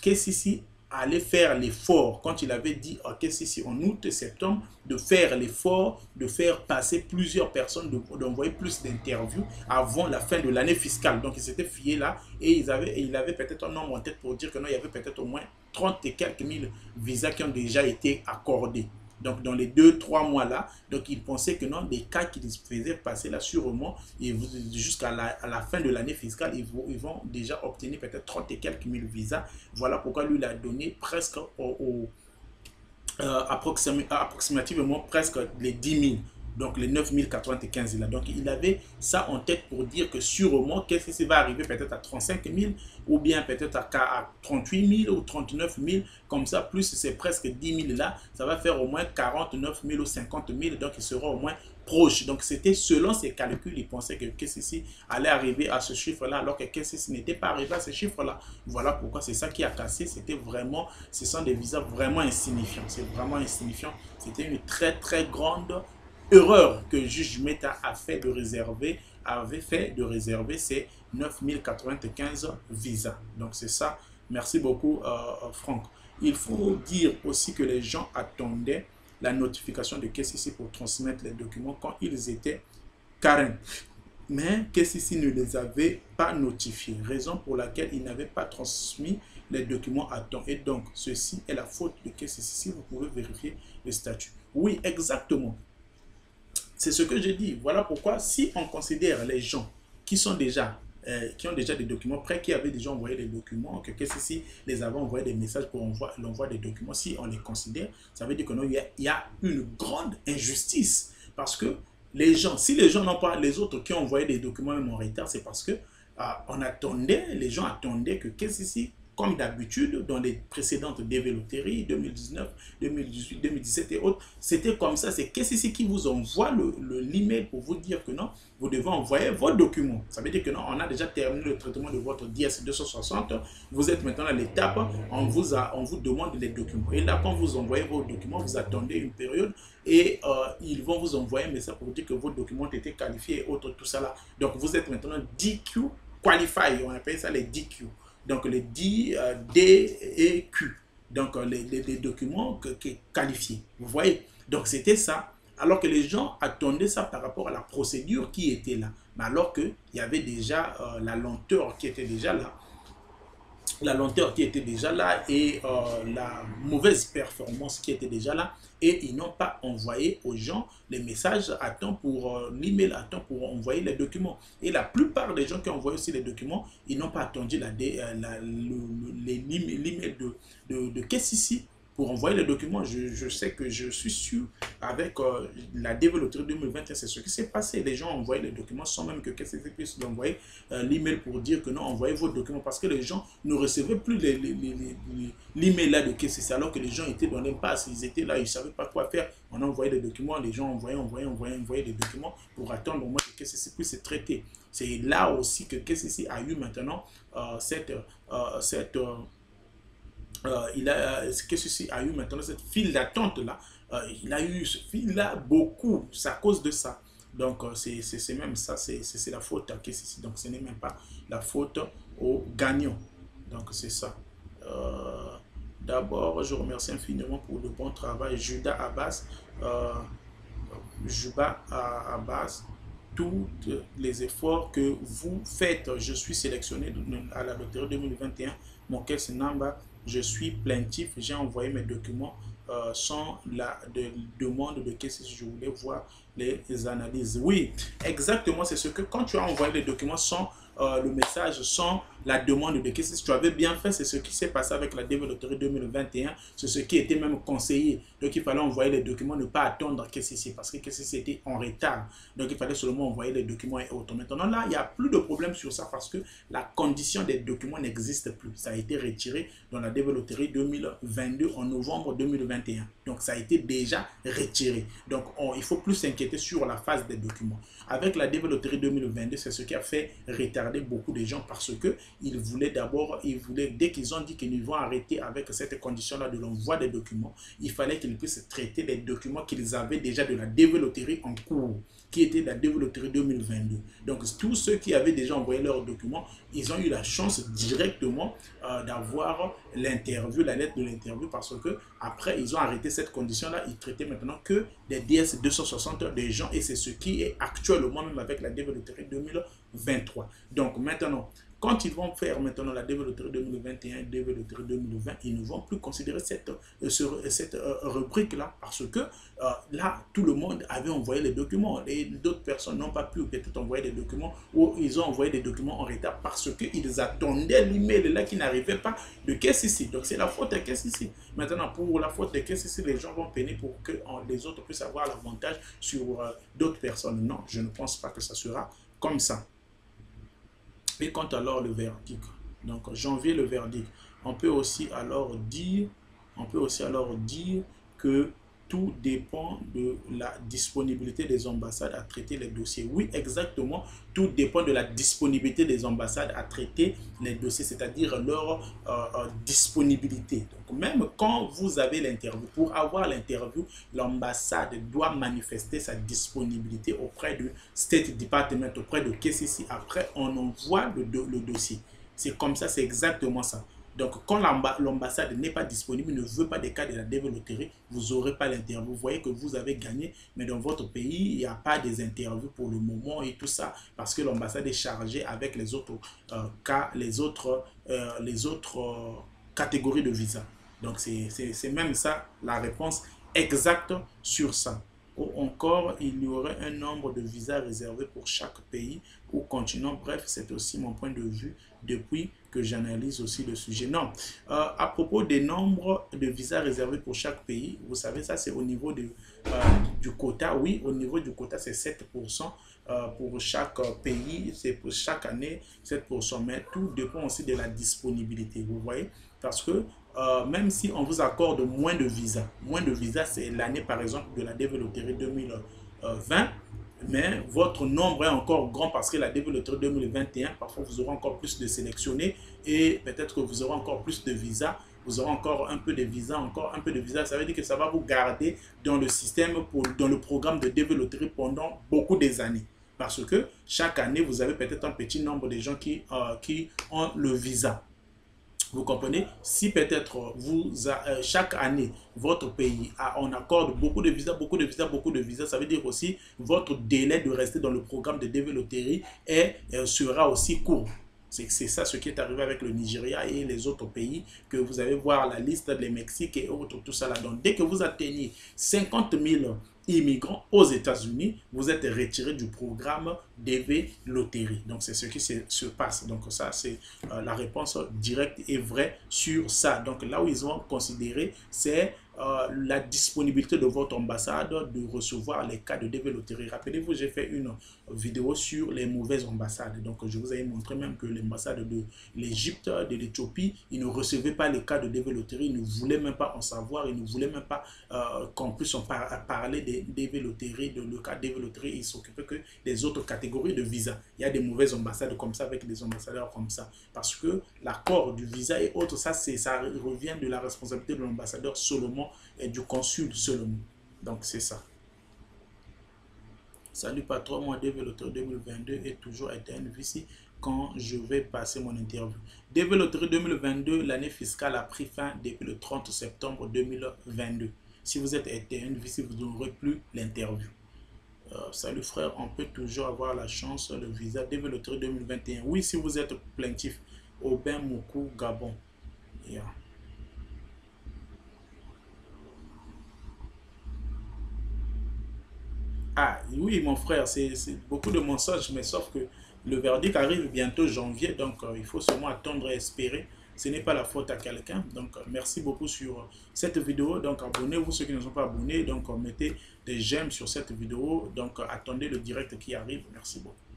KCC allait faire l'effort, quand il avait dit à KCC en août et septembre, de faire l'effort, de faire passer plusieurs personnes, d'envoyer plus d'interviews avant la fin de l'année fiscale. Donc, il s'était fié là et il avait peut-être un nombre en tête pour dire que non, il y avait peut-être au moins 30 et quelques mille visas qui ont déjà été accordés. Donc, dans les 2-3 mois là, donc il pensait que non, les cas qu'ils faisaient passer là, sûrement, jusqu'à la fin de l'année fiscale, ils vont déjà obtenir peut-être 30 et quelques mille visas. Voilà pourquoi lui, il a donné presque approximativement presque les 10 000. Donc les 9095 là. Donc il avait ça en tête pour dire que sûrement qu'est-ce qui va arriver peut-être à 35 000 ou bien peut-être à 38 000 ou 39 000. Comme ça, plus c'est presque 10 000 là, ça va faire au moins 49 000 ou 50 000. Donc il sera au moins proche. Donc c'était selon ses calculs, il pensait que KCC allait arriver à ce chiffre-là, alors que KCC n'était pas arrivé à ce chiffre-là. Voilà pourquoi c'est ça qui a cassé. C'était vraiment, ce sont des visas vraiment insignifiants. C'est vraiment insignifiant. C'était une très très grande erreur que le juge Mehta avait fait de réserver ces 9095 visas. Donc c'est ça. Merci beaucoup Franck. Il faut dire aussi que les gens attendaient la notification de KCC pour transmettre les documents quand ils étaient carènes. Mais KCC ne les avait pas notifiés, raison pour laquelle ils n'avaient pas transmis les documents à temps. Et donc, ceci est la faute de KCC. Si vous pouvez vérifier le statut. Oui, exactement. C'est ce que je dis. Voilà pourquoi, si on considère les gens qui sont déjà, qui ont déjà des documents prêts, qui avaient déjà envoyé des documents, que KCC les avait envoyé des messages pour l'envoi des documents, si on les considère, ça veut dire que non, il y a une grande injustice. Parce que les gens, si les gens n'ont pas, les autres qui ont envoyé des documents même en retard, c'est parce que les gens attendaient que KCC, comme d'habitude, dans les précédentes DV Loterie, 2019, 2018, 2017 et autres, c'était comme ça. C'est KCC qui vous envoie l'email pour vous dire que non, vous devez envoyer vos documents. Ça veut dire que non, on a déjà terminé le traitement de votre DS 260. Vous êtes maintenant à l'étape, on vous demande les documents. Et là, quand vous envoyez vos documents, vous attendez une période et ils vont vous envoyer un message pour vous dire que vos documents ont été qualifiés et autres, tout ça là. Donc, vous êtes maintenant DQ qualified. On appelle ça les DQ. Donc, les D, et Q. Donc, les documents qualifiés. Vous voyez? Donc, c'était ça. Alors que les gens attendaient ça par rapport à la procédure qui était là. Mais alors qu'il y avait déjà la lenteur qui était déjà là. la lenteur qui était déjà là et la mauvaise performance qui était déjà là, et ils n'ont pas envoyé aux gens les messages à temps pour l'email à temps pour envoyer les documents. Et la plupart des gens qui ont envoyé aussi les documents, ils n'ont pas attendu l'email de KCC pour envoyer les documents. Je sais que je suis sûr avec la DV Loterie 2021, c'est ce qui s'est passé. Les gens ont envoyé les documents sans même que KCC puisse envoyer l'email pour dire que non, envoyez vos documents, parce que les gens ne recevaient plus l'email là de KCC, alors que les gens étaient dans l'impasse, ils étaient là, ils ne savaient pas quoi faire. On a envoyé des documents, les gens envoyaient des documents pour attendre au moins que KCC puisse se traiter. C'est là aussi que KCC a eu maintenant KCC a eu maintenant cette file d'attente là. Il a eu ce fil là beaucoup, c'est à cause de ça. Donc c'est même ça, c'est la faute à KCC. Donc ce n'est même pas la faute aux gagnants. Donc c'est ça. D'abord, je remercie infiniment pour le bon travail Judas Abbas, Juba Abbas, tous les efforts que vous faites. Je suis sélectionné à la loterie 2021. Mon caisse Namba, je suis plaintif. J'ai envoyé mes documents sans la demande de caisse. Je voulais voir les analyses. Oui, exactement. C'est ce que quand tu as envoyé les documents sans le message, sans la demande de caisse, tu avais bien fait. C'est ce qui s'est passé avec la DV Loterie 2021. C'est ce qui était même conseillé. Donc il fallait envoyer les documents, ne pas attendre KCC, parce que KCC était en retard. Donc il fallait seulement envoyer les documents et autres. Maintenant là, il n'y a plus de problème sur ça, parce que la condition des documents n'existe plus. Ça a été retiré dans la DV Loterie 2022 en novembre 2021. Donc ça a été déjà retiré. Donc il ne faut plus s'inquiéter sur la phase des documents. Avec la DV Loterie 2022, c'est ce qui a fait retarder beaucoup de gens, parce que ils voulaient d'abord, dès qu'ils ont dit qu'ils vont arrêter avec cette condition-là de l'envoi des documents, il fallait qu'ils puissent traiter les documents qu'ils avaient déjà de la DV Loterie en cours, qui était la DV Loterie 2022. Donc tous ceux qui avaient déjà envoyé leurs documents, ils ont eu la chance directement d'avoir l'interview, la lettre de l'interview, parce que après ils ont arrêté cette condition-là. Ils traitaient maintenant que des DS 260 des gens, et c'est ce qui est actuellement même avec la DV Loterie 2023. Donc maintenant, quand ils vont faire maintenant la DV Loterie 2021, DV Loterie 2020, ils ne vont plus considérer cette rubrique-là, parce que là, tout le monde avait envoyé les documents, et d'autres personnes n'ont pas pu peut-être envoyer des documents, ou ils ont envoyé des documents en retard parce qu'ils attendaient l'email là qui n'arrivait pas de KCC. Donc c'est la faute de KCC. Maintenant, pour la faute de KCC, les gens vont peiner pour que les autres puissent avoir l'avantage sur d'autres personnes. Non, je ne pense pas que ça sera comme ça. Et quant alors le verdict, donc janvier le verdict, on peut aussi alors dire que tout dépend de la disponibilité des ambassades à traiter les dossiers. Oui, exactement, tout dépend de la disponibilité des ambassades à traiter les dossiers, c'est-à-dire leur disponibilité. Donc même quand vous avez l'interview, pour avoir l'interview, l'ambassade doit manifester sa disponibilité auprès du State Department, auprès de KCC. Après, on envoie le dossier. C'est comme ça, c'est exactement ça. Donc, quand l'ambassade n'est pas disponible, ne veut pas des cas de la DV Loterie, vous n'aurez pas l'interview. Vous voyez que vous avez gagné, mais dans votre pays, il n'y a pas des interviews pour le moment et tout ça, parce que l'ambassade est chargée avec les autres cas, les autres catégories de visa. Donc, c'est même ça la réponse exacte sur ça. Ou encore, il y aurait un nombre de visas réservés pour chaque pays ou continent. Bref, c'est aussi mon point de vue depuis que j'analyse aussi le sujet. Non, à propos des nombres de visas réservés pour chaque pays, vous savez, ça c'est au niveau du quota. Oui, au niveau du quota, c'est 7% pour chaque pays, c'est pour chaque année 7%. Mais tout dépend aussi de la disponibilité, vous voyez, parce que même si on vous accorde moins de visas, c'est l'année par exemple de la DV Loterie 2020, mais votre nombre est encore grand parce que la DV Loterie 2021, parfois vous aurez encore plus de sélectionnés et peut-être que vous aurez encore plus de visas, vous aurez encore un peu de visas, ça veut dire que ça va vous garder dans le système, dans le programme de DV Loterie pendant beaucoup des années. Parce que chaque année, vous avez peut-être un petit nombre de gens qui ont le visa. Vous comprenez? Si peut-être chaque année, votre pays, on accorde beaucoup de visas, ça veut dire aussi votre délai de rester dans le programme de DV Loterie sera aussi court. C'est ça ce qui est arrivé avec le Nigeria et les autres pays, que vous allez voir la liste, les Mexique et autres, tout ça là. Donc, dès que vous atteignez 50 000 immigrants aux États-Unis, vous êtes retiré du programme DV Loterie. Donc, c'est ce qui se passe. Donc, ça, c'est la réponse directe et vraie sur ça. Donc, là où ils vont considérer, c'est la disponibilité de votre ambassade de recevoir les cas de DV Loterie. Rappelez-vous, j'ai fait une vidéo sur les mauvaises ambassades. Donc, je vous avais montré même que l'ambassade de l'Égypte, de l'Éthiopie, ils ne recevaient pas les cas de DV Loterie, ils ne voulaient même pas en savoir, ils ne voulaient même pas qu'on puisse en parler des DV Loterie, de le cas DV Loterie, ils s'occupaient que des autres catégories de visa. Il y a des mauvaises ambassades comme ça, avec des ambassadeurs comme ça. Parce que l'accord du visa et autres, ça revient de la responsabilité de l'ambassadeur seulement et du consul seulement. Donc, c'est ça. Salut patron, moi DV Loterie 2022 est toujours ETN VC quand je vais passer mon interview. DV Loterie 2022, l'année fiscale a pris fin depuis le 30 septembre 2022. Si vous êtes ETN VC, vous n'aurez plus l'interview. Salut frère, on peut toujours avoir la chance, le visa DV Loterie 2021. Oui, si vous êtes plaintif. Aubin Moukou, Gabon. Yeah. Ah oui, mon frère, c'est beaucoup de mensonges, mais sauf que le verdict arrive bientôt janvier, donc il faut seulement attendre et espérer. Ce n'est pas la faute à quelqu'un. Donc, merci beaucoup sur cette vidéo. Donc, abonnez-vous ceux qui ne sont pas abonnés. Donc, mettez des j'aime sur cette vidéo. Donc, attendez le direct qui arrive. Merci beaucoup.